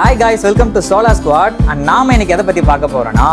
Hi guys, welcome to Solar Squad. And நாம இன்னைக்கு எதை பத்தி பார்க்க போறோம்னா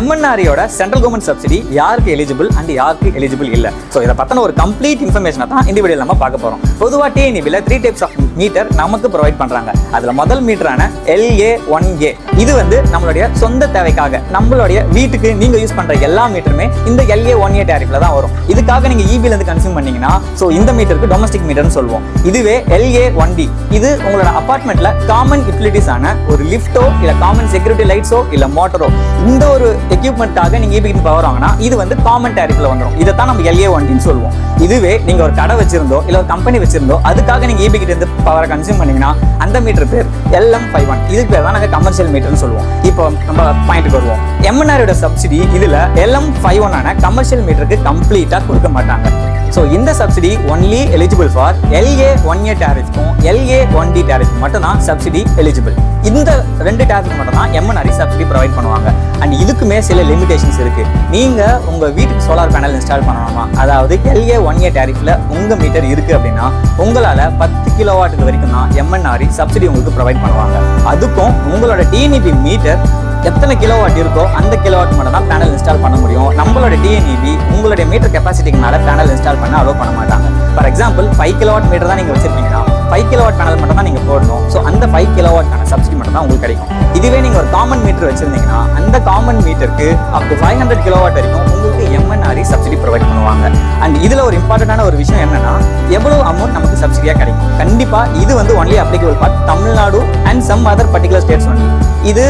MNREயோட சென்ட்ரல் கவர்மெண்ட் சப்சிடி யாருக்கு எலிஜிபிள் அண்ட் யாருக்கு எலிஜிபிள் இல்ல. சோ இத பத்தின ஒரு கம்ப்ளீட் இன்ஃபர்மேஷனை தான் இந்த வீடியோல நம்ம பார்க்க போறோம். பொதுவா TNEBல 3 டைப்ஸ் ஆஃப் மீட்டர் நமக்கு ப்ரொவைட் பண்றாங்க. அதுல முதல் மீட்டரான LA1A இது வந்து நம்மளுடைய சொந்த தேவைக்காக நம்மளுடைய வீட்டுக்கு நீங்க யூஸ் பண்ற எல்லா மீட்டருமே இந்த LA1A டாரிஃப்ல தான் வரும். இதுக்காக நீங்க EB ல இருந்து கன்சியூம் பண்ணீங்கன்னா சோ இந்த மீட்டருக்கு டொமஸ்டிக் மீட்டர்னு சொல்லுவோம். இதுவே LA1D இது உங்களோட அபார்ட்மெண்ட்ல காமன் யூட்டிலிட்டிஸ் ஆன ஒரு லிஃப்டோ இல்ல காமன் செக்யூரிட்டி லைட்ஸோ இல்ல மோட்டரோ இந்த ஒரு எக்யூப்மெண்ட்காக நீங்க EB கிட்ட பவர் வாங்கினா இது வந்து காமன் டாரிஃப்ல வந்துரும். இதை தான் நம்ம LA1D சொல்லுவோம். இதுவே நீங்க ஒரு கடை வச்சிருந்தோ இல்ல ஒரு கம்பெனி வச்சிருந்தோ அதுக்காக நீங்க EB கிட்ட இருந்து பவரை கன்சியூம் பண்ணீங்கன்னா அந்த மீட்டர் பேர் LM51. இதுக்கு பேர் தான் நாங்க கமர்ஷியல் மீட்டர்னு சொல்லுவோம். இப்போ நம்ம பாயிண்ட்க்கு வருவோம். MNREயோட சப்சிடி இதுல LM51 ஆன கமர்ஷியல் மீட்டருக்கு கம்ப்ளீட்டா கொடுக்க மாட்டாங்க. ஸோ இந்த subsidy only eligible for LA1A டாரிஃப்க்கும் LA1D tariff மட்டும் தான் சப்சிடி எலிஜிபிள். இந்த ரெண்டு டாரிஃப் மட்டும் தான் MNRE சப்சிடி ப்ரொவைட் பண்ணுவாங்க. அண்ட் இதுக்குமே சில லிமிடேஷன்ஸ் இருக்கு. நீங்க உங்க வீட்டுக்கு சோலார் பேனல் இன்ஸ்டால் பண்ணணுமா, அதாவது LA1A டாரிஃப்ல உங்க மீட்டர் இருக்கு அப்படின்னா உங்களால 10 கிலோவாட்டுக்கு வரைக்கும் தான் MNRE சப்சிடி உங்களுக்கு ப்ரொவைட் பண்ணுவாங்க. அதுக்கும் உங்களோட TNEB மீட்டர் எத்தனை கிலோவாட் இருக்கோ அந்த கிலோவாட் மட்டும் தான் பேனல் இன்ஸ்டால் பண்ண முடியும். நம்மளோட TNEB உங்களுடைய மீட்டர் கெப்பாசிட்டிக்கு மேல பேனல் இன்ஸ்டால் பண்ண அலோவ் பண்ண மாட்டாங்க. ஃபார் எக்ஸாம்பிள் 5 கிலோவாட் மீட்டர் தான் நீங்க வச்சிருக்கீங்கன்னா 5 கிலோவாட் பேனல் மட்டும் தான் நீங்க போடணும். ஸோ அந்த 5 கிலோவாட்டான சப்சிடி மட்டும் தான் உங்களுக்கு கிடைக்கும். இதுவே நீங்க ஒரு காமன் மீட்டர் வச்சிருந்தீங்கன்னா அந்த காமன் மீட்டருக்கு அப் டு 500 கிலோவாட் வரைக்கும் உங்களுக்கு MNRE சப்சிடி ப்ரொவைட் பண்ணுவாங்க. அண்ட் இதுல ஒரு இம்பார்ட்டன்டான ஒரு விஷயம் என்னன்னா எவ்வளவு அமௌண்ட் நமக்கு சப்சிடியா கிடைக்கும். கண்டிப்பா இது வந்து only applicable for Tamil Nadu and some other particular states only. இது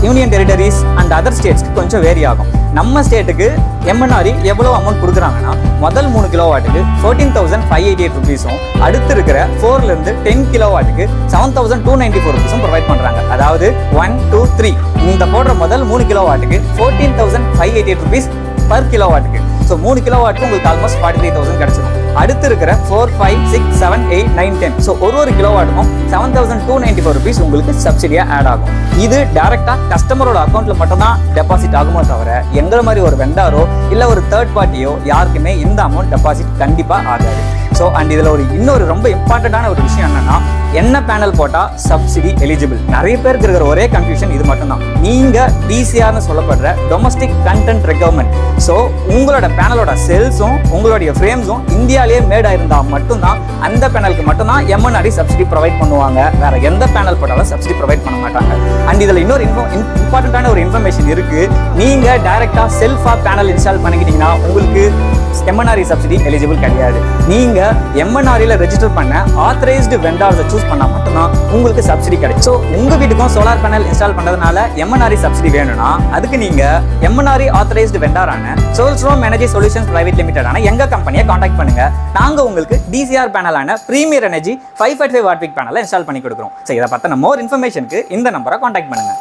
யூனியன் டெரிட்டரிஸ் அண்ட் அதர் ஸ்டேட்ஸ்க்கு கொஞ்சம் வேரி ஆகும். நம்ம ஸ்டேட்டுக்கு MNRE எவ்வளவு அமௌண்ட் கொடுக்குறாங்கன்னா முதல் 3 கிலோவாட்டுக்கு 14,588 ருபீஸும் அடுத்து இருக்கிற 4ல இருந்து 10 கிலோவாட்டுக்கு 7,294 ருபீஸும் ப்ரொவைட் பண்றாங்க. அதாவது 1, 2, 3 இந்த போடுற முதல் 3 கிலோவாட்டுக்கு 14,588 ருபீஸ் பர் கிலோவாட்டுக்கு. ஸோ 3 கிலோவாட்டுக்கு உங்களுக்கு ஆல்மோஸ்ட் 43,000 கிடைச்சிடும். அடுத்து இருக்கிற 4, 5, 6, 7, 8, 9, 10 ஸோ ஒரு கிலோவாட்டுக்கும் 7,294 ருபீஸ் உங்களுக்கு சப்சிடியா ஆட் ஆகும். இது டைரக்டா கஸ்டமரோட அக்கௌண்ட்ல மட்டும் தான் டெபாசிட் ஆகுமோ தவிர எங்களை மாதிரி ஒரு வெண்டாரோ இல்ல ஒரு தேர்ட் பார்ட்டியோ யாருக்குமே இந்த அமௌண்ட் டெபாசிட் கண்டிப்பா ஆகாது. ஸோ அண்ட் இதுல இன்னொரு ரொம்ப இம்பார்ட்டன்டான ஒரு விஷயம் என்னன்னா என்ன பேனல் போட்டா சப்சிடி எலிஜிபிள். நிறைய பேருக்கு இருக்கிற ஒரே கன்ஃபியூஷன் இது மட்டும் தான். நீங்க DCRனு சொல்லப்படுற டொமஸ்டிக் கண்டென்ட் ரெக்யர்மெண்ட். ஸோ உங்களோட பேனலோட செல்ஸும் உங்களுடைய ஃப்ரேம்ஸும் இந்தியாலேயே மேட் ஆயிருந்தா மட்டும்தான் அந்த பேனலுக்கு மட்டும்தான் MNRE சப்சிடி ப்ரொவைட் பண்ணுவாங்க. வேற எந்த பேனல் போட்டாலும் சப்சிடி ப்ரொவைட் பண்ண மாட்டாங்க. அண்ட் இதுல இன்னொரு இம்பார்ட்டன்டான ஒரு இன்ஃபர்மேஷன் இருக்கு. நீங்க டைரக்டா செல்ஃபா பேனல் இன்ஸ்டால் பண்ணிக்கிட்டீங்கன்னா உங்களுக்கு MNRE சப்சிடி எலிஜிபிள் கிடையாது. நீங்க MNREல ரெஜிஸ்டர் பண்ண ஆத்தரைஸ்டு வெண்டார்ஸை சூஸ் பண்ணா மட்டும்தான் உங்களுக்கு சப்சிடி கிடைக்கும். ஸோ உங்க வீட்டுக்கும் சோலார் பேனல் இன்ஸ்டால் பண்றதுனால MNRE சப்சிடி வேணும்னா அதுக்கு நீங்க MNRE ஆத்தரைஸ்டு வெண்டாரான சோல்ஸ்ட்ரோம் எனர்ஜி சொல்யூஷன்ஸ் பிரைவேட் லிமிடெடான எங்க கம்பெனியை கான்டாக்ட் பண்ணுங்க. நாங்க உங்களுக்கு DCR பேனலான பிரீமியர் எனர்ஜி 545 வாட் பீக் பேனலை இன்ஸ்டால் பண்ணி கொடுக்குறோம். ஸோ இதை பத்தின மோர் இன்ஃபர்மேஷனுக்கு இந்த நம்பரை கான்டாக்ட் பண்ணுங்க.